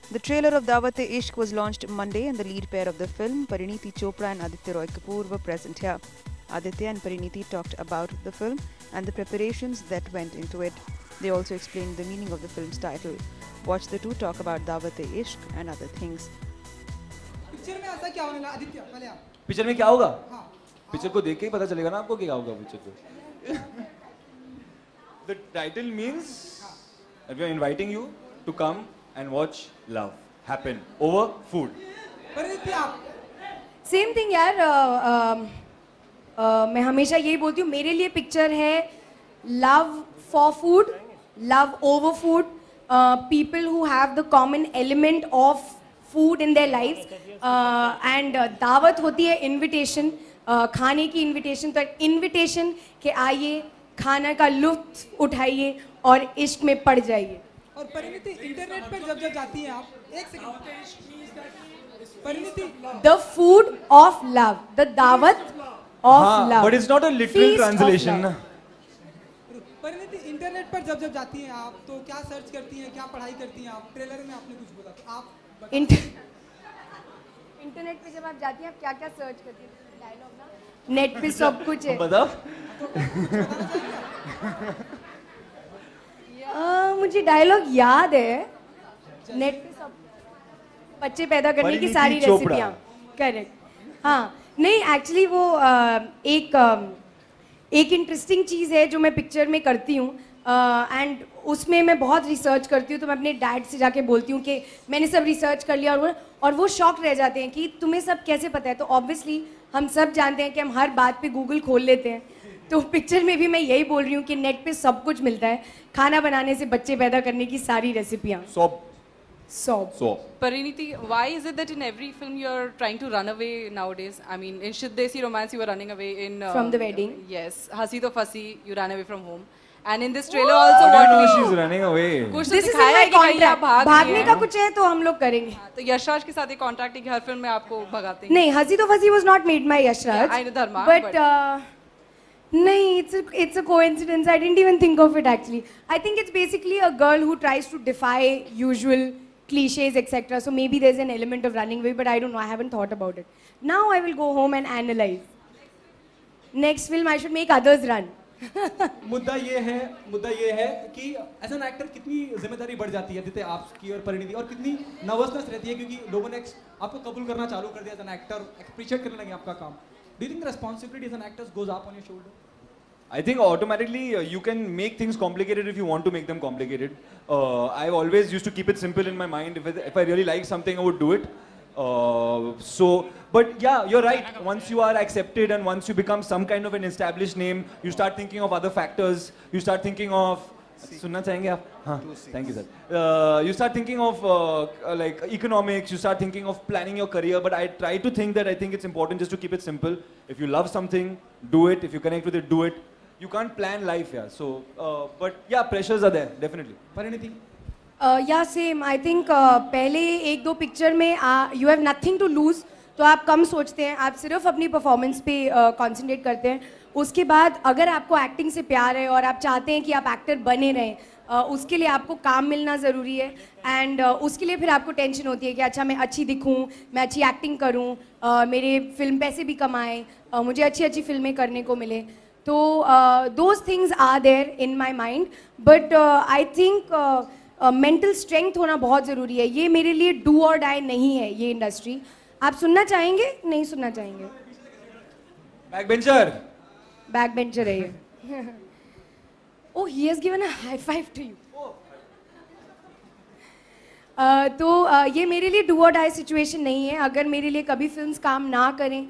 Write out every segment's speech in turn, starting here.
The trailer of Daawat-e-Ishq was launched Monday, and the lead pair of the film, Parineeti Chopra and Aditya Roy Kapoor, were present here. Aditya and Parineeti talked about the film and the preparations that went into it. They also explained the meaning of the film's title. Watch the two talk about Daawat-e-Ishq and other things. Picture में ऐसा क्या होने लगा आदित्य पहले आप picture में क्या होगा? हाँ पिक्चर को देख के ही पता चलेगा ना आपको क्या होगा पिक्चर को. The title means that we are inviting you to come and watch love happen over food. Parineeti आप सेम थिंग यार. मैं हमेशा यही बोलती हूँ, मेरे लिए पिक्चर है love for food, love over food, people who have the common element of food in their life. And दावत होती है इनविटेशन, खाने की इनविटेशन. तो इनविटेशन के आइए, खाना का लुत्फ उठाइए और इश्क में पड़ जाइए. और परिणीति इंटरनेट पर जब जब जाती हैं आप एक second Parineeti the food of love, the dawat of love. But it's not a literal translation. ना. परिणीति इंटरनेट पर जब जब जाती हैं आप तो क्या सर्च करती हैं, क्या पढ़ाई करती हैं आप? ट्रेलर में आपने कुछ बोला तो आप इंटरनेट पे जब आप जाती हैं आप क्या क्या सर्च करती हैं? डायलॉग ना, नेट पे सब कुछ है. बताओ. मुझे डायलॉग याद है. नेट पे सब बच्चे पैदा करने की सारी रेसिपियाँ. करेक्ट. हाँ नहीं, एक्चुअली वो एक इंटरेस्टिंग चीज़ है जो मैं पिक्चर में करती हूँ. एंड उसमें मैं बहुत रिसर्च करती हूँ. तो मैं अपने डैड से जाके बोलती हूँ कि मैंने सब रिसर्च कर लिया, और वो शॉक रह जाते हैं कि तुम्हें सब कैसे पता है. तो ऑब्वियसली हम सब जानते हैं कि हम हर बात पे गूगल खोल लेते हैं. तो पिक्चर में भी मैं यही बोल रही हूँ कि नेट पे सब कुछ मिलता है, खाना बनाने से बच्चे पैदा करने की सारी रेसिपियाँ. So. Parineeti, why is it that in every film you're trying to run away nowadays? I mean, in Shiddesi Romance you were running away in... From the wedding. Yes. Hasi To Fasi, you ran away from home. And in this trailer also what we... She's running away. कुछ तो This is in दिखाया my है कि कहीं आप contract. भागने का कुछ है तो हम लोग करेंगे. तो यशराज के साथ एक कॉन्ट्रैक्ट है कि हर फिल्म में आपको भगाते हैं. नहीं, हंसी तो फंसी was not made by Yashraj. I know Dharma, But नहीं, it's a coincidence. I didn't even think of it actually. I think it's basically a girl who tries to defy usual cliches, etc. So maybe there's an element of running away, but I don't know. I haven't thought about it. Now I will go home and analyze. Next film I should make others run. मुद्दा ये है कि as an actor कितनी जिम्मेदारी बढ़ जाती है आदित्य आपकी और परिणीति, और कितनी नर्वसनेस रहती है क्योंकि लोगों ने आपको कबूल करना चालू कर दिया एज एन एक्टर, अप्रिशिएट करने लगे आपका काम. Do you think the responsibility as an actor goes up on your shoulder? I think automatically you can make things complicated if you want to make them complicated. I've always used to keep it simple in my mind. If I really like something, I would do it. But yeah, you're right. Once you are accepted and once you become some kind of an established name, you start thinking of other factors. You start thinking of... सुनना चाहेंगे आप? हाँ, thank you sir. You start thinking of like economics. You start thinking of planning your career. But I try to think that I think it's important just to keep it simple. If you love something, do it. If you connect with it, do it. You can't plan life, yeah. So, but yeah, pressures are there, definitely. Parineeti? Yeah, same. I think पहले एक दो picture में you have nothing to lose. तो आप कम सोचते हैं, आप सिर्फ अपनी परफॉर्मेंस पे कंसंट्रेट करते हैं. उसके बाद अगर आपको एक्टिंग से प्यार है और आप चाहते हैं कि आप एक्टर बने रहें, उसके लिए आपको काम मिलना ज़रूरी है. एंड उसके लिए फिर आपको टेंशन होती है कि अच्छा मैं अच्छी दिखूं, मैं अच्छी एक्टिंग करूं, मेरे फिल्म पैसे भी कमाएं, मुझे अच्छी अच्छी फिल्में करने को मिले. तो those things are there in my mind. But I think mental strength होना बहुत ज़रूरी है. ये मेरे लिए डू और डाई नहीं है ये इंडस्ट्री. आप सुनना चाहेंगे? नहीं सुनना चाहेंगे? Back bencher. बैक बेंचर है ये. Oh, he has given a high five to you. तो ये मेरे लिए डू और डाई सिचुएशन नहीं है. अगर मेरे लिए कभी फिल्म्स काम ना करें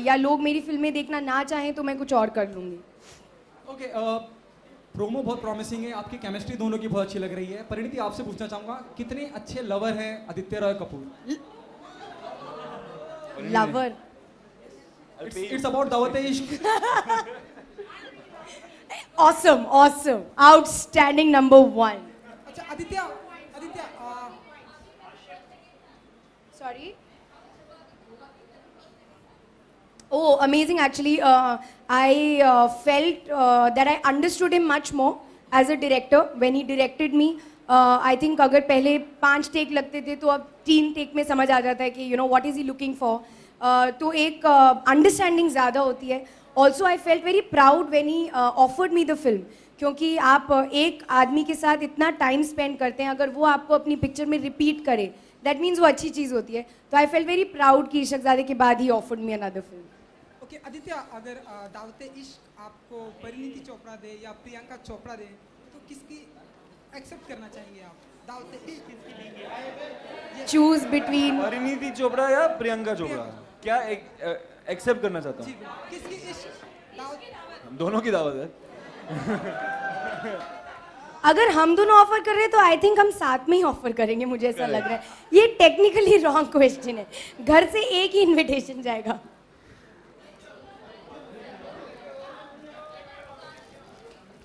या लोग मेरी फिल्में देखना ना चाहें तो मैं कुछ और कर लूँगी. ओके, प्रोमो बहुत प्रॉमिसिंग है, आपकी केमिस्ट्री दोनों की बहुत अच्छी लग रही है. परिणीति, आपसे पूछना चाहूँगा कितने अच्छे लवर हैं Aditya Roy Kapoor? Lover. It's about Daawat-e-Ishq. Awesome, awesome, outstanding, number one. अच्छा Aditya Sorry. Oh, amazing actually. I felt that I understood him much more as a director when he directed me, I think अगर पहले 5 take लगते थे तो अब 3 take में समझ आ जाता है कि you know what is he looking for, तो एक अंडरस्टैंडिंग ज़्यादा होती है. Also I felt very proud when he offered me the film, क्योंकि आप एक आदमी के साथ इतना टाइम स्पेंड करते हैं, अगर वो आपको अपनी पिक्चर में रिपीट करे दैट मीन्स वो अच्छी चीज़ होती है. तो आई फेल्ट वेरी प्राउड कि इश्कजादे के बाद ही offered me another film. Okay Aditya, अगर दावते इश्क आपको परिणीति चोपड़ा दे या प्रियंका चोपड़ा दे तो किसकी एक्सेप्ट करना चाहेंगे आप? दावते इश्क किसकी लेंगे? चूज बिटवीन परिणीति चोपड़ा या प्रियंका चोपड़ा, क्या एक्सेप्ट करना चाहता हूँ? किसकी इश्क दावत? हम दोनों की दावत है. अगर हम दोनों ऑफर कर रहे हैं तो आई थिंक हम साथ में ही ऑफर करेंगे, मुझे ऐसा लग रहा है. ये टेक्निकली रॉन्ग क्वेश्चन है, घर से एक ही इनविटेशन जाएगा.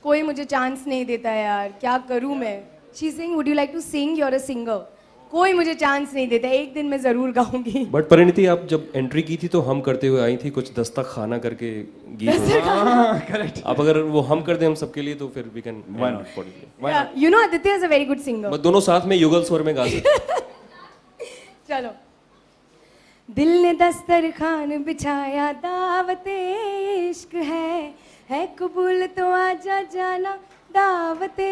कोई मुझे चांस नहीं देता यार, क्या करूं मैं? She sing, would you like to sing? You are a singer. कोई मुझे चांस नहीं देता, एक दिन मैं जरूर गाऊंगी. बट परिणीति, आप जब एंट्री की थी तो हम करते हुए आई थी, कुछ दस्तक खाना करके गीत. करेक्ट. आप अगर वो हम कर दें हम सबके लिए तो फिर we can. Why not? You know Aditya is a very good singer. But दोनों साथ में युगल स्वर में गा सकते. चलो. दिल ने दस्तरखान बिछाया, दावते इश्क है कबूल तो आजा जाना, दावते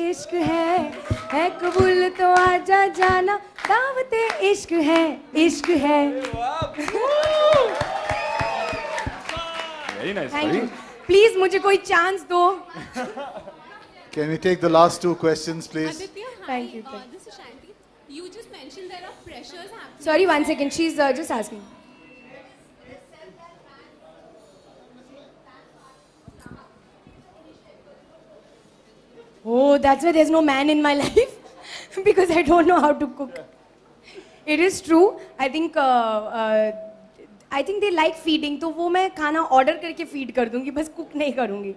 इश्क है कबूल तो आजा जाना, दावते इश्क है, इश्क है. Very nice. Thank you. Please मुझे कोई चांस दो. Can we take the last 2 questions, please? Aditya, hi. Thank you. This is Shanti. You just mentioned there are pressures happening. Sorry, 1 second. She's just asking. Oh, that's why there's no man in my life because I don't know how to cook. It is true. I think they like feeding, तो वो मैं खाना order करके feed कर दूंगी, बस cook नहीं करूंगी.